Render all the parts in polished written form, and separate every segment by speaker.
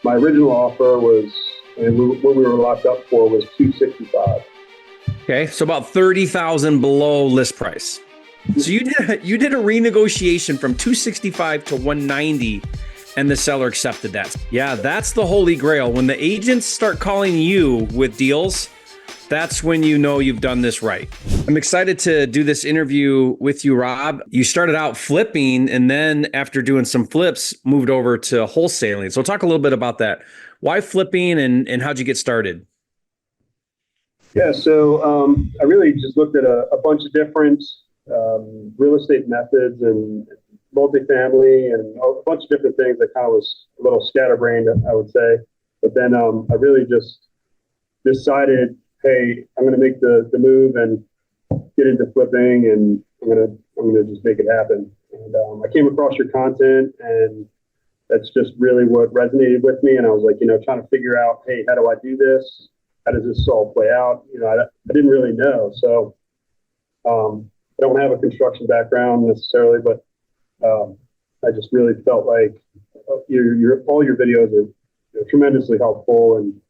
Speaker 1: My original offer was, and what we were locked up for was 265.
Speaker 2: Okay, so about 30,000 below list price. So you did a renegotiation from 265 to 190, and the seller accepted that. Yeah, that's the holy grail. When the agents start calling you with deals, that's when you know you've done this right. I'm excited to do this interview with you, Rob. You started out flipping, and then after doing some flips, moved over to wholesaling. So talk a little bit about that. Why flipping, and how'd you get started?
Speaker 1: Yeah, so I really just looked at a bunch of different real estate methods and multifamily and a bunch of different things that kind of was a little scatterbrained, I would say. But then I really just decided, hey, I'm going to make the move and get into flipping, and I'm gonna just make it happen. And I came across your content, and that's just really what resonated with me. And I was like, trying to figure out, hey, how do I do this? How does this all play out? I didn't really know. So I don't have a construction background necessarily, but I just really felt like all your videos are tremendously helpful. And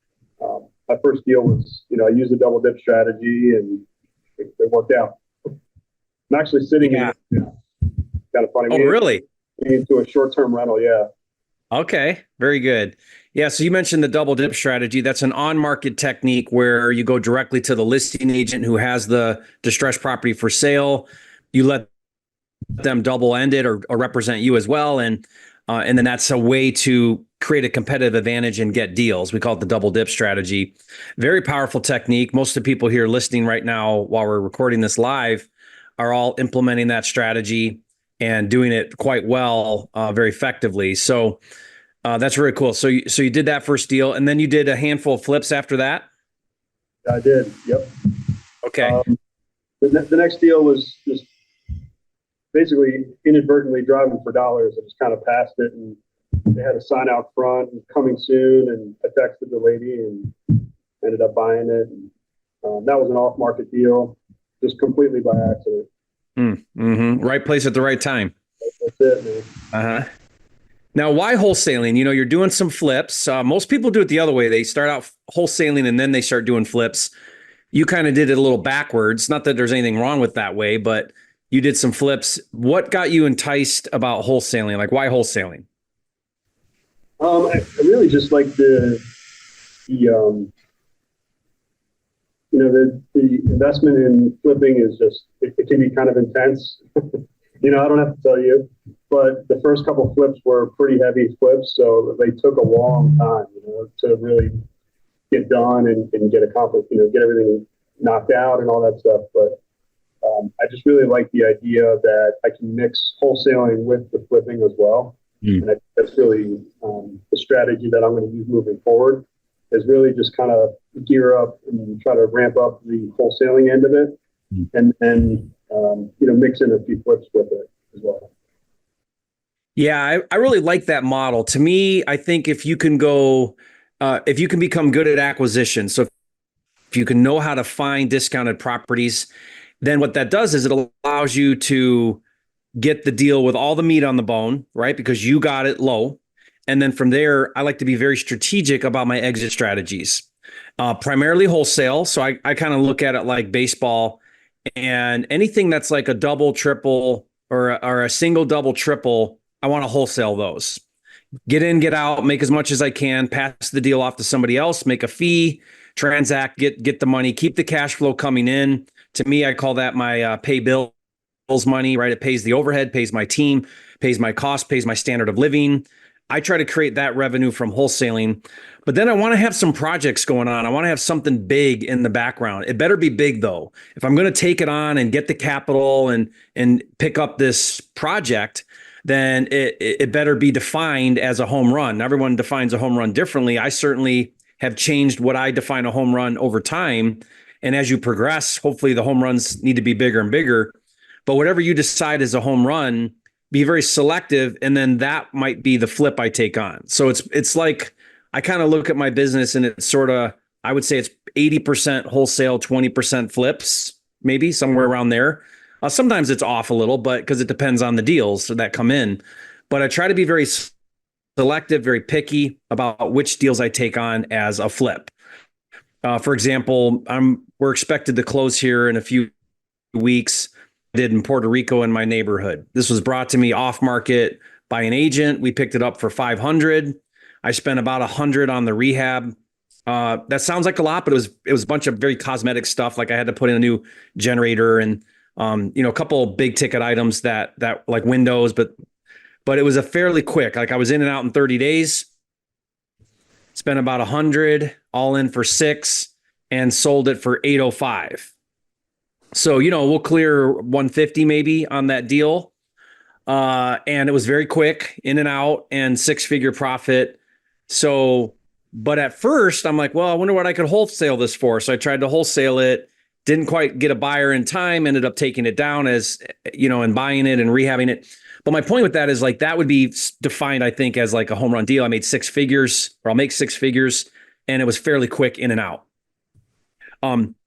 Speaker 1: my first deal was, I used a double dip strategy, and it worked out. I'm actually sitting in, kind of funny.
Speaker 2: Oh, really?
Speaker 1: Into a short-term rental. Yeah.
Speaker 2: Okay. Very good. Yeah. So you mentioned the double dip strategy. That's an on-market technique where you go directly to the listing agent who has the distressed property for sale. You let them double end it or represent you as well. And then that's a way to create a competitive advantage and get deals. We call it the double dip strategy. Very powerful technique. Most of the people here listening right now while we're recording this live are all implementing that strategy and doing it quite well, very effectively. So that's really cool. So you did that first deal, and then you did a handful of flips after that?
Speaker 1: I did. Yep.
Speaker 2: Okay.
Speaker 1: The next deal was just basically inadvertently driving for dollars. I just kind of passed it, and they had a sign out front and coming soon, and I texted the lady and ended up buying it. And that was an off-market deal, just completely by accident.
Speaker 2: Mm-hmm. Right place at the right time.
Speaker 1: That's it, man.
Speaker 2: Uh-huh. Now, why wholesaling? You're doing some flips. Most people do it the other way. They start out wholesaling and then they start doing flips. You kind of did it a little backwards. Not that there's anything wrong with that way, but you did some flips. What got you enticed about wholesaling? Like, why wholesaling?
Speaker 1: I really just like the investment in flipping is just, it can be kind of intense. I don't have to tell you, but the first couple of flips were pretty heavy flips. So they took a long time, to really get done and get accomplished, get everything knocked out and all that stuff. But I just really like the idea that I can mix wholesaling with the flipping as well. And I think that's really the strategy that I'm going to use moving forward, is really just kind of gear up and try to ramp up the wholesaling end of it, and then mix in a few flips with it as well.
Speaker 2: Yeah, I really like that model. To me, I think if you can become good at acquisition, so if you can know how to find discounted properties, then what that does is it allows you to get the deal with all the meat on the bone, right? Because you got it low. And then from there, I like to be very strategic about my exit strategies, primarily wholesale. So I kind of look at it like baseball, and anything that's like a double, triple, or a single, double, triple, I want to wholesale those. Get in, get out, make as much as I can, pass the deal off to somebody else, make a fee, transact, get the money, keep the cash flow coming in. To me, I call that my pay bills money, right? It pays the overhead, pays my team, pays my cost, pays my standard of living. I try to create that revenue from wholesaling, but then I want to have some projects going on. I want to have something big in the background. It better be big though. If I'm going to take it on and get the capital and pick up this project, then it better be defined as a home run. Everyone defines a home run differently. I certainly have changed what I define a home run over time. And as you progress, hopefully the home runs need to be bigger and bigger. But whatever you decide is a home run, be very selective, and then that might be the flip I take on. So it's like, I kind of look at my business and it's sort of, I would say it's 80% wholesale, 20% flips, maybe somewhere around there. Sometimes it's off a little, but because it depends on the deals that come in. But I try to be very selective, very picky about which deals I take on as a flip. For example, we're expected to close here in a few weeks. I did in Puerto Rico in my neighborhood. This was brought to me off market by an agent. We picked it up for 500. I spent about 100 on the rehab. That sounds like a lot, but it was a bunch of very cosmetic stuff. Like I had to put in a new generator and a couple of big ticket items that like windows, but it was a fairly quick. Like I was in and out in 30 days. Spent about 100 all in for 6 and sold it for 805. So, we'll clear 150 maybe on that deal. And it was very quick, in and out, and 6-figure profit. So, but at first I'm like, well, I wonder what I could wholesale this for. So I tried to wholesale it, didn't quite get a buyer in time, ended up taking it down and buying it and rehabbing it. But my point with that is like, that would be defined, I think, as like a home run deal. I made 6 figures, or I'll make 6 figures, and it was fairly quick in and out.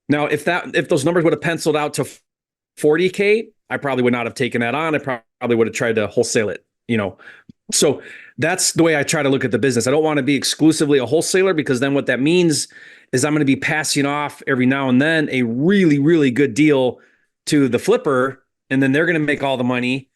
Speaker 2: Now, if those numbers would have penciled out to 40K, I probably would not have taken that on. I probably would have tried to wholesale it, So that's the way I try to look at the business. I don't want to be exclusively a wholesaler, because then what that means is I'm going to be passing off every now and then a really, really good deal to the flipper, and then they're going to make all the money.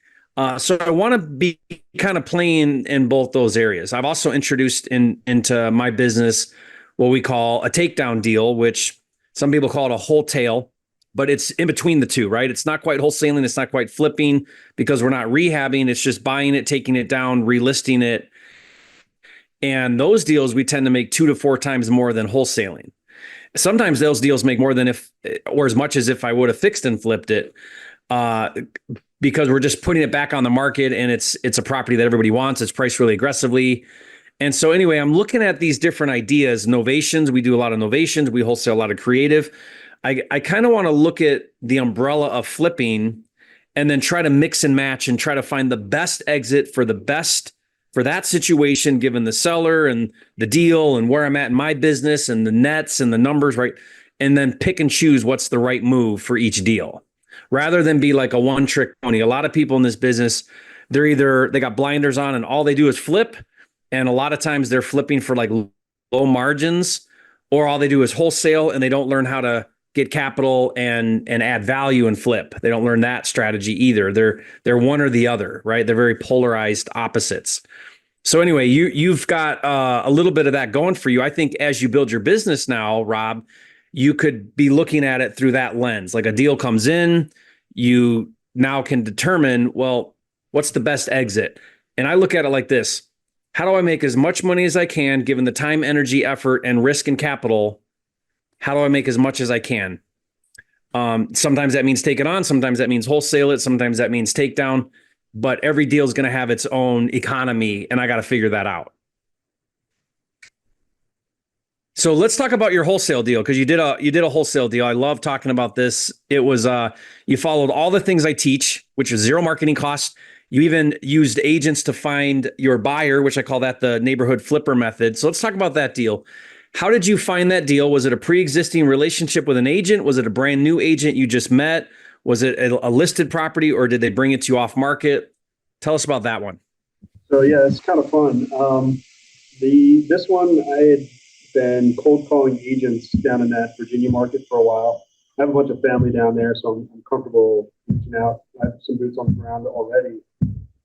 Speaker 2: So I want to be kind of playing in both those areas. I've also introduced into my business what we call a takedown deal, which some people call it a wholesale, but it's in between the two, right? It's not quite wholesaling. It's not quite flipping, because we're not rehabbing. It's just buying it, taking it down, relisting it. And those deals, we tend to make 2 to 4 times more than wholesaling. Sometimes those deals make more than as much as if I would have fixed and flipped it. Because we're just putting it back on the market, and it's a property that everybody wants. It's priced really aggressively. And so anyway, I'm looking at these different ideas, novations. We do a lot of novations. We wholesale a lot of creative. I kind of want to look at the umbrella of flipping and then try to mix and match and try to find the best exit for that situation, given the seller and the deal and where I'm at in my business and the nets and the numbers, right? And then pick and choose what's the right move for each deal, rather than be like a one-trick pony. A lot of people in this business, they got blinders on and all they do is flip. And a lot of times they're flipping for like low margins, or all they do is wholesale, and they don't learn how to get capital and add value and flip. They don't learn that strategy either. They're one or the other, right? They're very polarized opposites. So anyway, you've got a little bit of that going for you. I think as you build your business now, Rob, you could be looking at it through that lens. Like a deal comes in, you now can determine, well, what's the best exit? And I look at it like this. How do I make as much money as I can, given the time, energy, effort, and risk and capital? How do I make as much as I can? Sometimes that means take it on. Sometimes that means wholesale it. Sometimes that means take down. But every deal is going to have its own economy, and I got to figure that out. So let's talk about your wholesale deal, because you did a wholesale deal. I love talking about this. It was you followed all the things I teach, which is 0 marketing costs. You even used agents to find your buyer, which I call that the neighborhood flipper method. So let's talk about that deal. How did you find that deal? Was it a pre-existing relationship with an agent? Was it a brand new agent you just met? Was it a listed property, or did they bring it to you off market? Tell us about that one.
Speaker 1: So yeah, it's kind of fun. This one, I had been cold calling agents down in that Virginia market for a while. I have a bunch of family down there, so I'm comfortable reaching out. I have some boots on the ground already.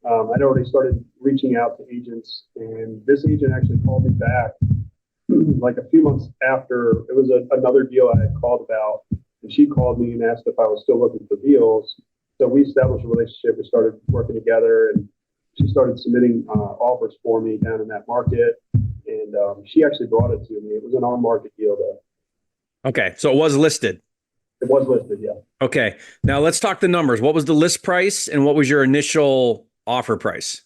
Speaker 1: I'd already started reaching out to agents, and this agent actually called me back like a few months after. It was another deal I had called about, and she called me and asked if I was still looking for deals. So we established a relationship. We started working together, and she started submitting offers for me down in that market. And she actually brought it to me. It was an on-market deal, though.
Speaker 2: Okay, so it was listed.
Speaker 1: It was listed, yeah.
Speaker 2: Okay, now let's talk the numbers. What was the list price, and what was your initial offer price?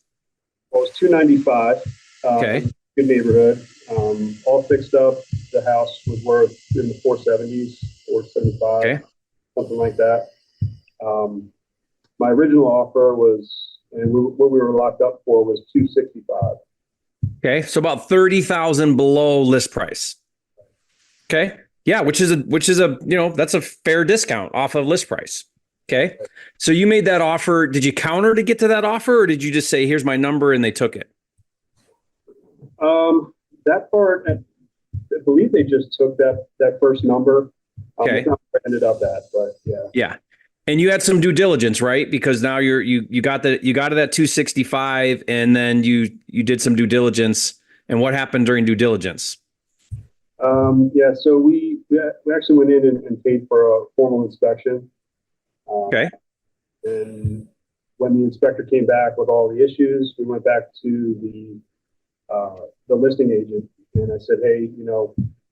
Speaker 1: Well, it was $295.
Speaker 2: Okay.
Speaker 1: Good neighborhood. All fixed up. The house was worth in the 470s, 475,
Speaker 2: okay,
Speaker 1: something like that. My original offer was, and what we were locked up for was $265.
Speaker 2: Okay, so about 30,000 below list price. Okay, yeah, which is a that's a fair discount off of list price. Okay, so you made that offer. Did you counter to get to that offer, or did you just say, "Here's my number," and they took it?
Speaker 1: That part, I believe they just took that first number.
Speaker 2: Okay.
Speaker 1: It's not where I ended up at, but yeah.
Speaker 2: Yeah. And you had some due diligence, right? Because now you got it at 265, and then you did some due diligence. And what happened during due diligence?
Speaker 1: Yeah, so we actually went in and paid for a formal inspection.
Speaker 2: Okay.
Speaker 1: And when the inspector came back with all the issues, we went back to the listing agent, and I said, hey,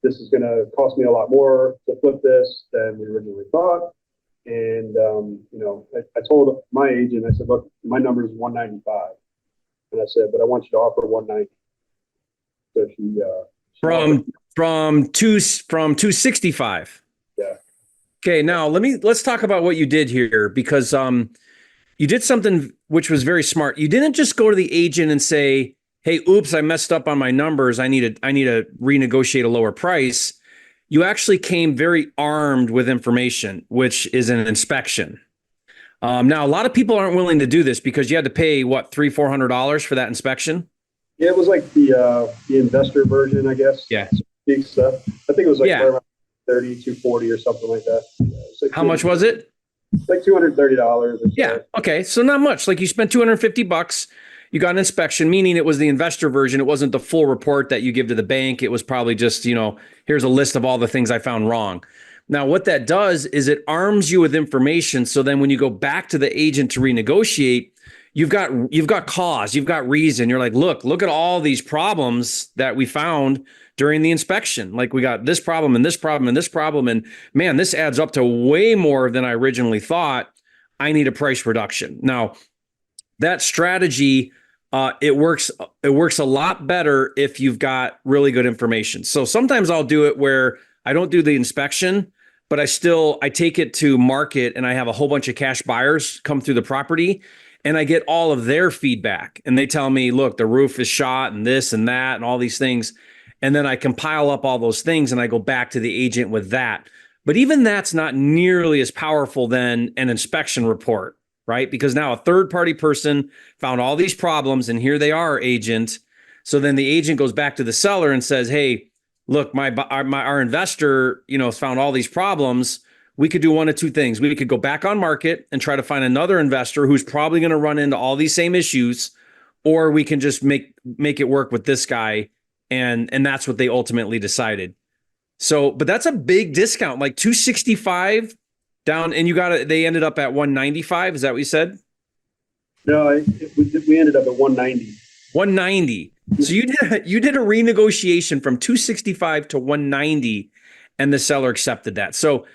Speaker 1: this is going to cost me a lot more to flip this than we originally thought. And I told my agent, I said, look, my number is 195, and I said, but I want you to offer 190. So she offered,
Speaker 2: From 265.
Speaker 1: yeah.
Speaker 2: Okay, now let's talk about what you did here, because you did something which was very smart. You didn't just go to the agent and say, "Hey, oops, I messed up on my numbers. I need to renegotiate a lower price." You actually came very armed with information, which is an inspection. Now, a lot of people aren't willing to do this because you had to pay what, $300-400 for that inspection.
Speaker 1: Yeah, it was like the investor version, I guess.
Speaker 2: Yeah.
Speaker 1: Big stuff. I think it was like
Speaker 2: Yeah.
Speaker 1: right around 30, 240 or something like that. Yeah, it was like
Speaker 2: How much was it?
Speaker 1: like $230. Or so.
Speaker 2: Yeah. Okay. So not much. Like you spent $250. You got an inspection, meaning it was the investor version. It wasn't the full report that you give to the bank. It was probably just, here's a list of all the things I found wrong. Now, what that does is it arms you with information. So then when you go back to the agent to renegotiate, you've got cause, you've got reason. You're like, look at all these problems that we found during the inspection. Like we got this problem and this problem and this problem. And man, this adds up to way more than I originally thought. I need a price reduction. Now, that strategy, it works a lot better if you've got really good information. So sometimes I'll do it where I don't do the inspection, but I take it to market, and I have a whole bunch of cash buyers come through the property, and I get all of their feedback, and they tell me, look, the roof is shot and this and that and all these things. And then I compile up all those things and I go back to the agent with that. But even that's not nearly as powerful than an inspection report, right? Because now a third party person found all these problems, and here they are, agent. So then the agent goes back to the seller and says, hey, look, our investor, found all these problems. We could do one of two things. We could go back on market and try to find another investor who's probably going to run into all these same issues, or we can just make it work with this guy. And that's what they ultimately decided. So, but that's a big discount, like 265 down, and they ended up at 195. Is that what you said?
Speaker 1: No, we ended up at 190.
Speaker 2: 190. So you did a renegotiation from 265 to 190, and the seller accepted that. So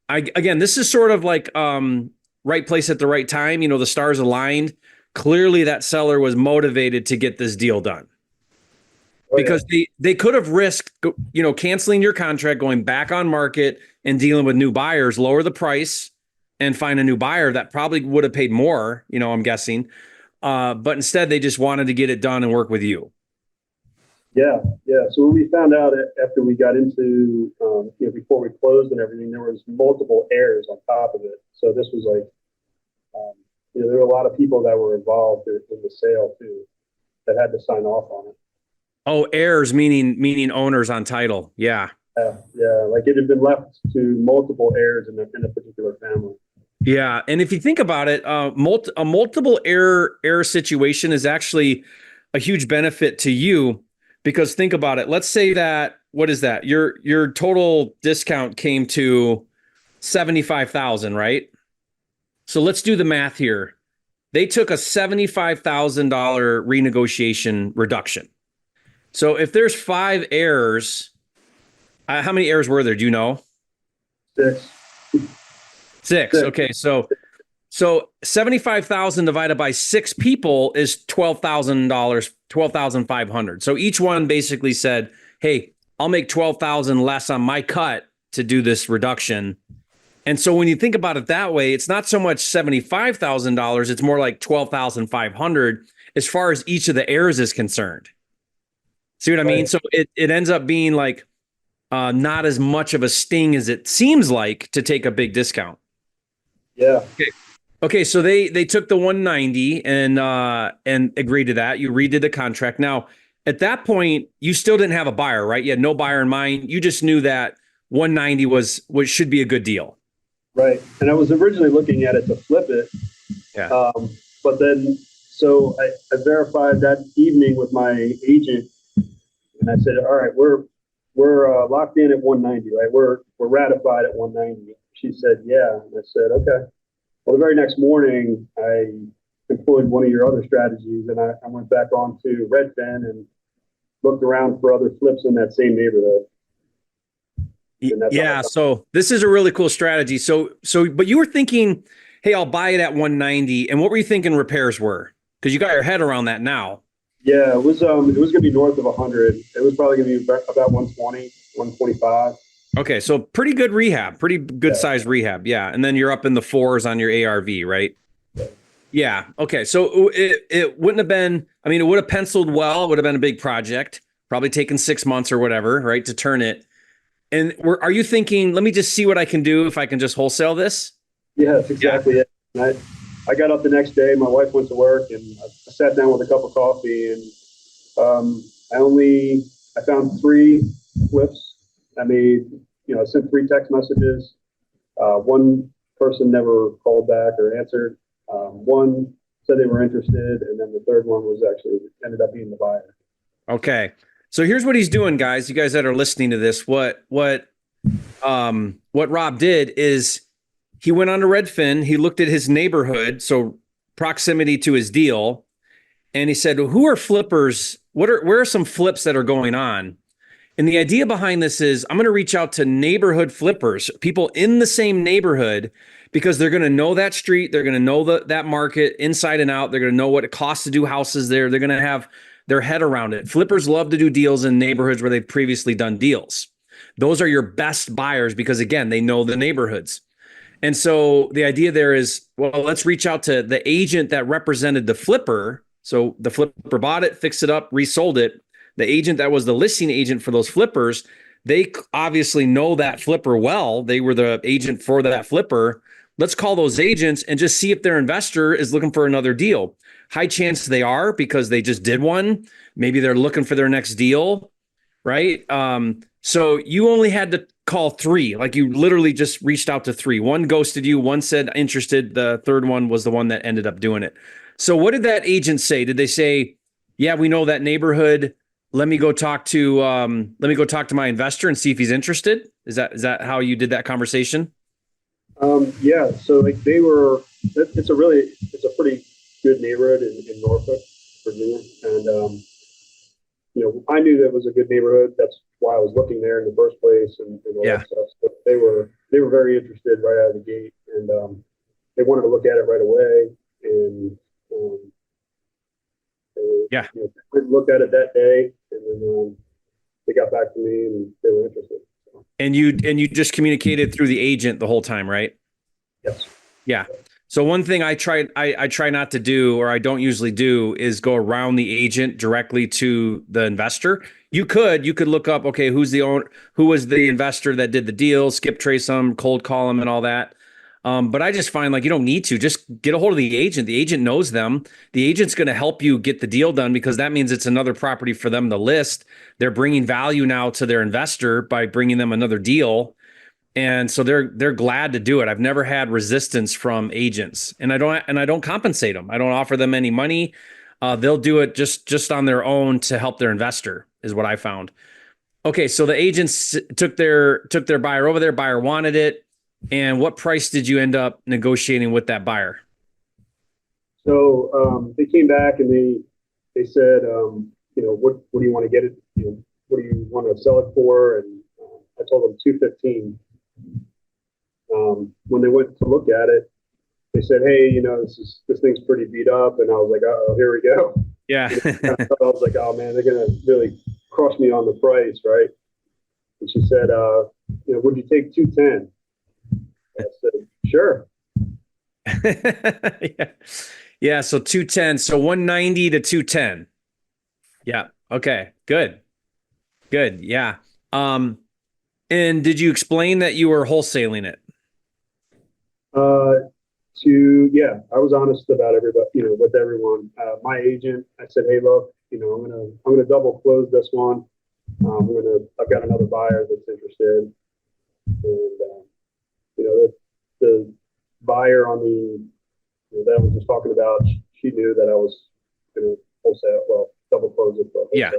Speaker 2: again, this is sort of like right place at the right time. The stars aligned. Clearly that seller was motivated to get this deal done. Because they could have risked, canceling your contract, going back on market and dealing with new buyers, lower the price and find a new buyer that probably would have paid more, I'm guessing. But instead they just wanted to get it done and work with you.
Speaker 1: Yeah. So when we found out after we got into, before we closed and everything, there was multiple errors on top of it. So this was like, there were a lot of people that were involved in the sale too, that had to sign off on it.
Speaker 2: Oh, heirs, meaning owners on title. Yeah.
Speaker 1: Like it had been left to multiple heirs in a particular family.
Speaker 2: Yeah. And if you think about it, a multiple heir situation is actually a huge benefit to you, because think about it. Let's say that, what is that? Your total discount came to 75,000, right? So let's do the math here. They took a $75,000 renegotiation reduction. So if there's 5 heirs, how many heirs were there? Do you know? 6. Okay. So 75,000 divided by 6 people is $12,000, 12,500. So each one basically said, hey, I'll make 12,000 less on my cut to do this reduction. And so when you think about it that way, it's not so much $75,000, it's more like 12,500 as far as each of the heirs is concerned. See what I mean? So it ends up being like not as much of a sting as it seems like to take a big discount.
Speaker 1: Yeah.
Speaker 2: Okay. So they took the 190 and agreed to that. You redid the contract. Now, at that point, you still didn't have a buyer, right? You had no buyer in mind. You just knew that 190 was what should be a good deal.
Speaker 1: Right. And I was originally looking at it to flip it.
Speaker 2: Yeah.
Speaker 1: But then, so I verified that evening with my agent, and I said, all right, we're locked in at 190, right? We're ratified at 190. She said, yeah. And I said, okay. Well, the very next morning, I employed one of your other strategies, and I went back on to Redfin and looked around for other flips in that same neighborhood.
Speaker 2: Yeah, so this is a really cool strategy. But you were thinking, hey, I'll buy it at 190. And what were you thinking repairs were? Because you got your head around that now.
Speaker 1: Yeah, it was going to be north of 100. It was probably going to be about 120, 125.
Speaker 2: Okay, so pretty good rehab, pretty good size rehab. Yeah, and then you're up in the fours on your ARV, right? Yeah. Okay, so it wouldn't have been. I mean, it would have penciled well. It would have been a big project, probably taken 6 months or whatever, right, to turn it. And are you thinking, let me just see what I can do if I can just wholesale this?
Speaker 1: Yeah, that's exactly it. And I got up the next day. My wife went to work, and I sat down with a cup of coffee, and I found 3 flips. I made, I sent 3 text messages. One person never called back or answered. One said they were interested, and then the third one was actually ended up being the buyer.
Speaker 2: Okay. So here's what he's doing, guys. You guys that are listening to this, what Rob did is he went on to Redfin. He looked at his neighborhood, so proximity to his deal, and he said, "Who are flippers? Where are some flips that are going on?" And the idea behind this is I'm going to reach out to neighborhood flippers, people in the same neighborhood, because they're going to know that street, they're going to know that market inside and out. They're going to know what it costs to do houses there. They're going to have their head around it. Flippers love to do deals in neighborhoods where they've previously done deals. Those are your best buyers because, again, they know the neighborhoods. And so the idea there is, well, let's reach out to the agent that represented the flipper. So the flipper bought it, fixed it up, resold it. The agent that was the listing agent for those flippers, they obviously know that flipper well. They were the agent for that flipper. Let's call those agents and just see if their investor is looking for another deal. High chance they are because they just did one. Maybe they're looking for their next deal, right? So you only had to call 3. Like you literally just reached out to 3. One ghosted you, one said interested. The third one was the one that ended up doing it. So what did that agent say? Did they say, yeah, we know that neighborhood. Let me go talk to my investor and see if he's interested? Is that how you did that conversation?
Speaker 1: Yeah. So like it's a pretty good neighborhood in Norfolk, Virginia. And, I knew that was a good neighborhood. That's why I was looking there in the first place and all that stuff. But they were very interested right out of the gate, and they wanted to look at it right away. And they looked at it that day, and then they got back to me and they were interested. So.
Speaker 2: And you just communicated through the agent the whole time, right?
Speaker 1: Yes.
Speaker 2: Yeah. So one thing I try not to do, or I don't usually do, is go around the agent directly to the investor. You could look up, okay, who was the investor that did the deal, skip trace them, cold call them and all that. But I just find like you don't need to. Just get a hold of the agent. The agent knows them. The agent's going to help you get the deal done because that means it's another property for them to list. They're bringing value now to their investor by bringing them another deal. And so they're glad to do it. I've never had resistance from agents, and I don't compensate them. I don't offer them any money. They'll do it just on their own to help their investor is what I found. Okay. So the agents took their buyer over there. Buyer wanted it. And what price did you end up negotiating with that buyer?
Speaker 1: So they came back and they said, what do you want to get it? What do you want to sell it for? And I told them 215. When they went to look at it, they said, "Hey, this thing's pretty beat up." And I was like, "Oh, here we go."
Speaker 2: Yeah.
Speaker 1: I was like, "Oh man, they're gonna really crush me on the price, right?" And she said, "Would you take 210?" I said, "Sure."
Speaker 2: Yeah. Yeah. So 210. So 190 to 210. Yeah. Okay. Good. Yeah. And did you explain that you were wholesaling it?
Speaker 1: I was honest about everybody, with everyone. My agent, I said, "Hey, look, I'm gonna double close this one. I've got another buyer that's interested, and the buyer on that I was just talking about, she knew that I was gonna double close it. But
Speaker 2: Yeah.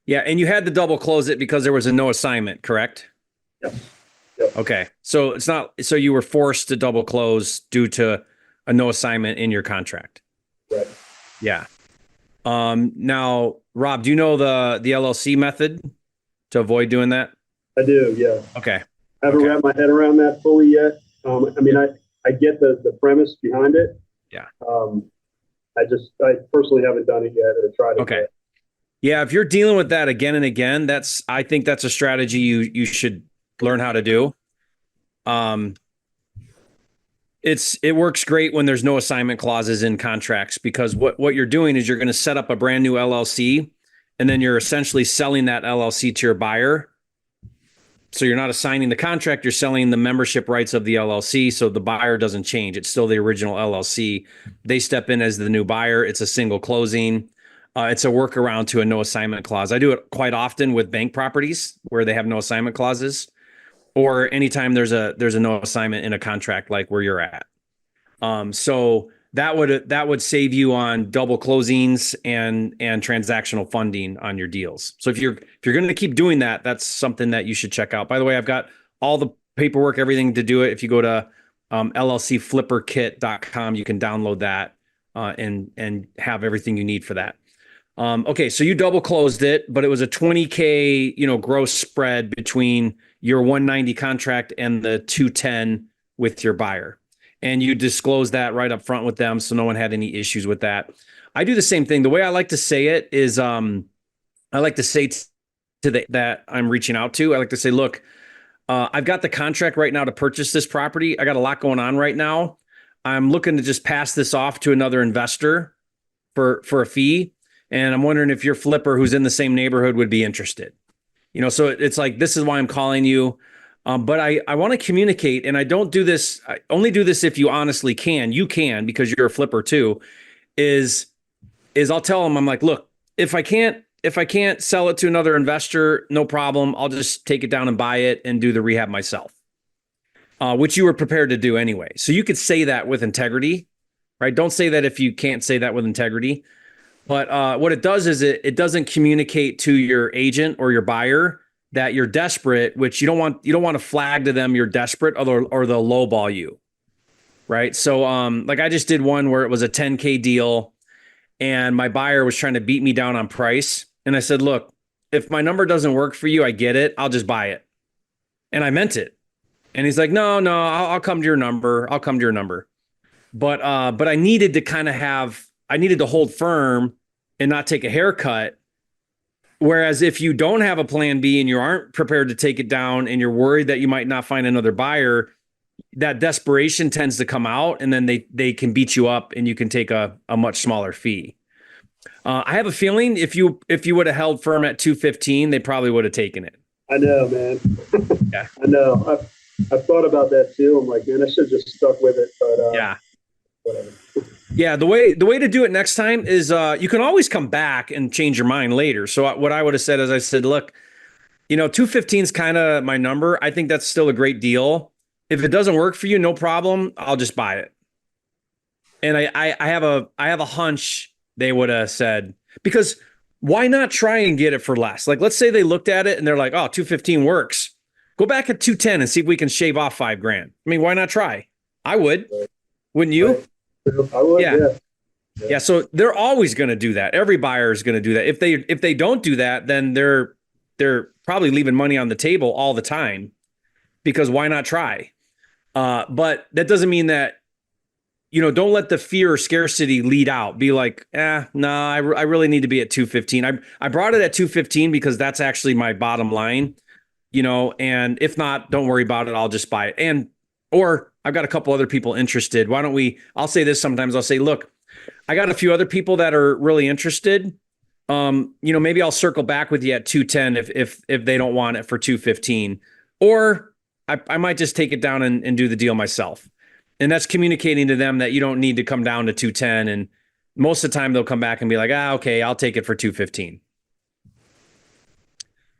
Speaker 2: Yeah. And you had to double close it because there was a no assignment, correct?
Speaker 1: Yeah. Yep.
Speaker 2: Okay. So so you were forced to double close due to a no assignment in your contract.
Speaker 1: Right.
Speaker 2: Yeah. Now, Rob, do you know the LLC method to avoid doing that?
Speaker 1: I do. Yeah.
Speaker 2: Okay.
Speaker 1: I haven't wrapped my head around that fully yet. I get the premise behind it.
Speaker 2: Yeah.
Speaker 1: I personally haven't done it yet or tried it.
Speaker 2: Okay.
Speaker 1: Yet.
Speaker 2: Yeah. If you're dealing with that again and again, I think that's a strategy you should learn how to do. It works great when there's no assignment clauses in contracts, because what you're doing is you're going to set up a brand new LLC, and then you're essentially selling that LLC to your buyer. So you're not assigning the contract, you're selling the membership rights of the LLC. So the buyer doesn't change. It's still the original LLC. They step in as the new buyer. It's a single closing. It's a workaround to a no assignment clause. I do it quite often with bank properties where they have no assignment clauses, or anytime there's a no assignment in a contract like where you're at. So that would save you on double closings and transactional funding on your deals. So if you're going to keep doing that, that's something that you should check out. By the way, I've got all the paperwork, everything to do it. If you go to llcflipperkit.com, you can download that and have everything you need for that. Okay, so you double closed it, but it was a $20K, gross spread between your 190 contract and the 210 with your buyer. And you disclose that right up front with them, so no one had any issues with that. I do the same thing. The way I like to say it is, I like to say that I'm reaching out to, I like to say, look, I've got the contract right now to purchase this property. I got a lot going on right now. I'm looking to just pass this off to another investor for a fee. And I'm wondering if your flipper who's in the same neighborhood would be interested. So it's like, this is why I'm calling you. But I want to communicate, and I don't do this. I only do this if you honestly can. You can, because you're a flipper too. Is I'll tell them, I'm like, look, if I can't sell it to another investor, no problem. I'll just take it down and buy it and do the rehab myself, which you were prepared to do anyway. So you could say that with integrity, right? Don't say that if you can't say that with integrity. But what it does is it doesn't communicate to your agent or your buyer that you're desperate, which you don't want to flag to them you're desperate, or they'll lowball you, right? So like I just did one where it was a 10K deal and my buyer was trying to beat me down on price. And I said, look, if my number doesn't work for you, I get it. I'll just buy it. And I meant it. And he's like, no, I'll come to your number. I'll come to your number. But I needed to hold firm and not take a haircut. Whereas if you don't have a plan B and you aren't prepared to take it down and you're worried that you might not find another buyer, that desperation tends to come out, and then they can beat you up and you can take a much smaller fee. I have a feeling if you would have held firm at 215, they probably would have taken it.
Speaker 1: I know, man.
Speaker 2: Yeah.
Speaker 1: I know. I've thought about that too. I'm like, man, I should have just stuck with it. But
Speaker 2: yeah.
Speaker 1: Whatever.
Speaker 2: Yeah, the way to do it next time is you can always come back and change your mind later. So what I would have said is, I said, look, 215 is kind of my number. I think that's still a great deal. If it doesn't work for you, no problem. I'll just buy it. And I have a hunch they would have said, because why not try and get it for less? Like, let's say they looked at it and they're like, oh, 215 works. Go back at 210 and see if we can shave off $5,000. I mean, why not try? I would. Wouldn't you?
Speaker 1: Right. I would,
Speaker 2: yeah. So they're always going to do that. Every buyer is going to do that. If they don't do that, then they're probably leaving money on the table all the time, because why not try? But that doesn't mean that, don't let the fear or scarcity lead out. Be like, I really need to be at 215. I brought it at 215 because that's actually my bottom line, and if not, don't worry about it. I'll just buy it. Or I've got a couple other people interested. Why don't I'll say this sometimes. I'll say, look, I got a few other people that are really interested. Maybe I'll circle back with you at 210 if they don't want it for 215. Or I might just take it down and do the deal myself. And that's communicating to them that you don't need to come down to 210 Most of the time they'll come back and be like, okay, I'll take it for 215.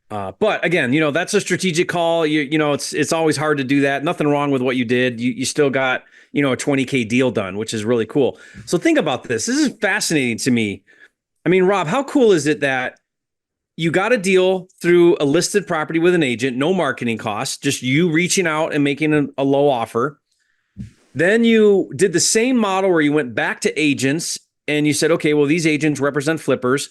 Speaker 2: But again, that's a strategic call. It's always hard to do that. Nothing wrong with what you did. You still got, a 20K deal done, which is really cool. So think about this. This is fascinating to me. I mean, Rob, how cool is it that you got a deal through a listed property with an agent, no marketing costs, just you reaching out and making a low offer. Then you did the same model where you went back to agents and you said, okay, well, these agents represent flippers.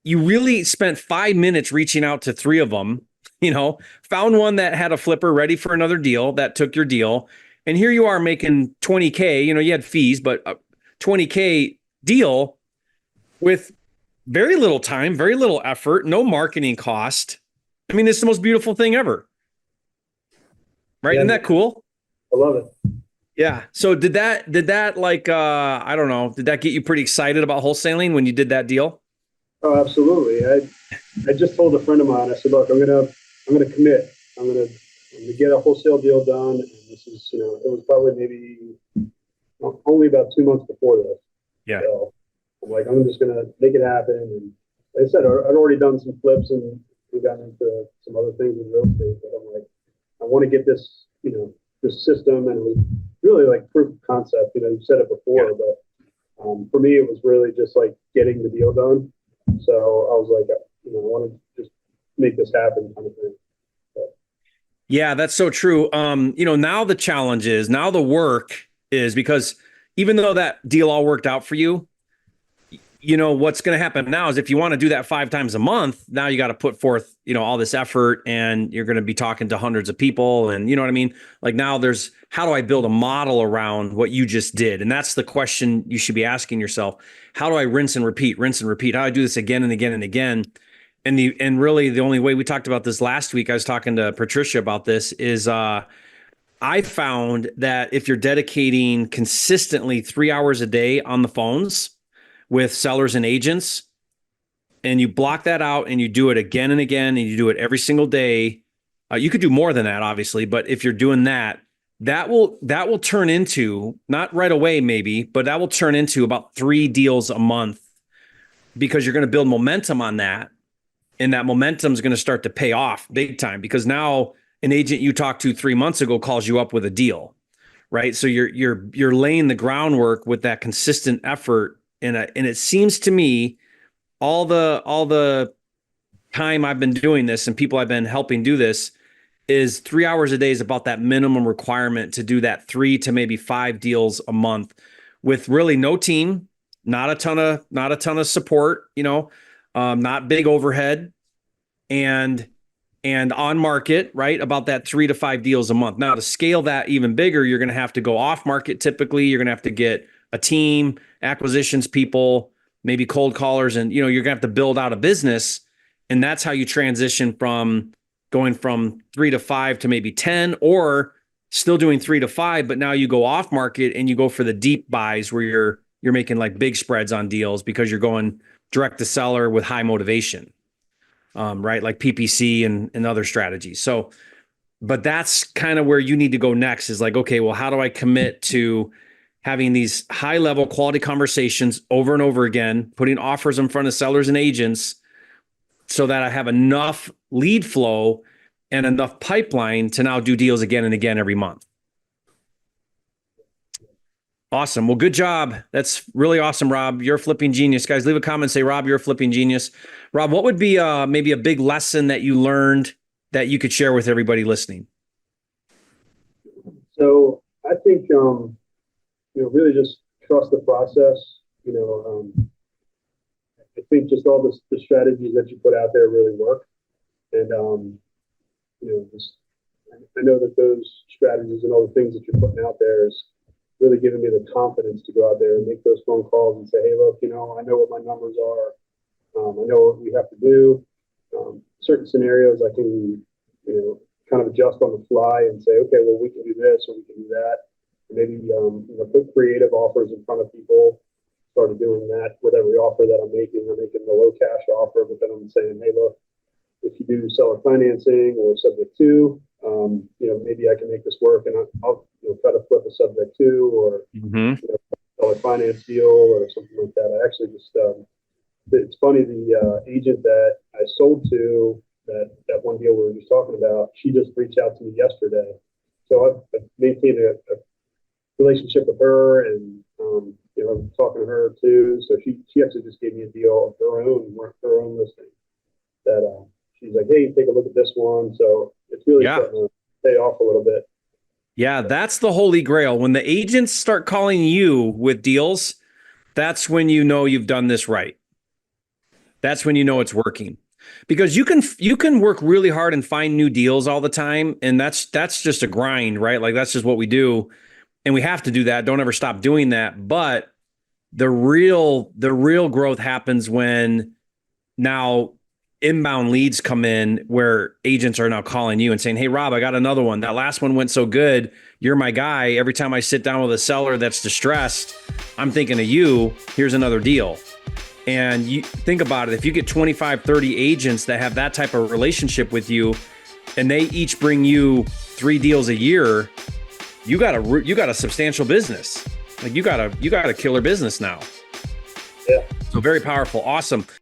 Speaker 2: You really spent 5 minutes reaching out to 3 of them, found one that had a flipper ready for another deal that took your deal. And here you are making 20K, you had fees, but a 20K deal with very little time, very little effort, no marketing cost. I mean, it's the most beautiful thing ever. Right?
Speaker 1: Yeah,
Speaker 2: Isn't that cool?
Speaker 1: I love it.
Speaker 2: Yeah. So did that like, I don't know, did that get you pretty excited about wholesaling when you did that deal?
Speaker 1: Oh, absolutely. I just told a friend of mine, I said, look, I'm gonna commit. I'm gonna get a wholesale deal done. And this is, it was probably maybe only about 2 months before this.
Speaker 2: Yeah.
Speaker 1: So I'm like, I'm just gonna make it happen. And like I said, I'd already done some flips and we got into some other things in real estate, but I'm like, I want to get this, this system, and it was really like proof of concept. You've said it before,
Speaker 2: Yeah.
Speaker 1: but for me, it was really just like getting the deal done. So I was like, I want to just make this happen kind of thing.
Speaker 2: Yeah, that's so true. Now the challenge is, now the work is, because even though that deal all worked out for you, what's going to happen now is if you want to do that 5 times a month, now you got to put forth, all this effort, and you're going to be talking to hundreds of people. And you know what I mean? Like now there's, how do I build a model around what you just did? And that's the question you should be asking yourself. How do I rinse and repeat? How do I do this again and again and again? And really the only way, we talked about this last week, I was talking to Patricia about this, is I found that if you're dedicating consistently 3 hours a day on the phones with sellers and agents, and you block that out and you do it again and again, and you do it every single day, you could do more than that, obviously, but if you're doing that, that will turn into, not right away maybe, but that will turn into about 3 deals a month, because you're going to build momentum on that. And that momentum is going to start to pay off big time, because now an agent you talked to 3 months ago calls you up with a deal, right? So you're laying the groundwork with that consistent effort. And it seems to me, all the time I've been doing this and people I've been helping do this, is 3 hours a day is about that minimum requirement to do that 3 to maybe 5 deals a month, with really no team, not a ton of support, not big overhead, and on market, right? About that 3 to 5 deals a month. Now, to scale that even bigger, you're going to have to go off market. Typically, you're going to have to get a team, acquisitions people, maybe cold callers, and you're going to have to build out a business. And that's how you transition from going from 3 to 5 to maybe 10, or still doing 3 to 5, but now you go off market and you go for the deep buys where you're making like big spreads on deals, because you're going direct to seller with high motivation, right? Like PPC and other strategies. So, but that's kind of where you need to go next, is like, okay, well, how do I commit to having these high level quality conversations over and over again, putting offers in front of sellers and agents, so that I have enough lead flow and enough pipeline to now do deals again and again every month. Awesome. Well, good job. That's really awesome, Rob. You're a flipping genius. Guys, leave a comment and say, Rob, you're a flipping genius. Rob, what would be maybe a big lesson that you learned that you could share with everybody listening?
Speaker 1: So I think, really just trust the process. I think just all the strategies that you put out there really work. And, I know that those strategies and all the things that you're putting out there is really giving me the confidence to go out there and make those phone calls and say, hey, look, I know what my numbers are. I know what we have to do. Certain scenarios I can, kind of adjust on the fly and say, okay, well, we can do this or we can do that. And maybe, put creative offers in front of people. Started doing that with every offer that I'm making. I'm making the low cash offer, but then I'm saying, hey, look, if you do seller financing or subject to, maybe I can make this work, and I'll try to flip a subject to, or a finance deal or something like that. I actually just, it's funny, the agent that I sold to, that one deal we were just talking about, she just reached out to me yesterday. So I've maintained a relationship with her, and I'm talking to her too. So she actually just gave me a deal of her own listing that she's like, hey, take a look at this one. So it's really starting to pay off a little bit.
Speaker 2: Yeah, that's the holy grail. When the agents start calling you with deals, that's when you know you've done this right. That's when you know it's working. Because you can work really hard and find new deals all the time, and that's just a grind, right? Like that's just what we do, and we have to do that. Don't ever stop doing that. But the real growth happens when now inbound leads come in, where agents are now calling you and saying, hey, Rob, I got another one. That last one went so good. You're my guy. Every time I sit down with a seller that's distressed, I'm thinking of you. Here's another deal. And you think about it. If you get 25, 30 agents that have that type of relationship with you, and they each bring you 3 deals a year, you got a substantial business. Like you got a killer business now.
Speaker 1: Yeah.
Speaker 2: So very powerful. Awesome.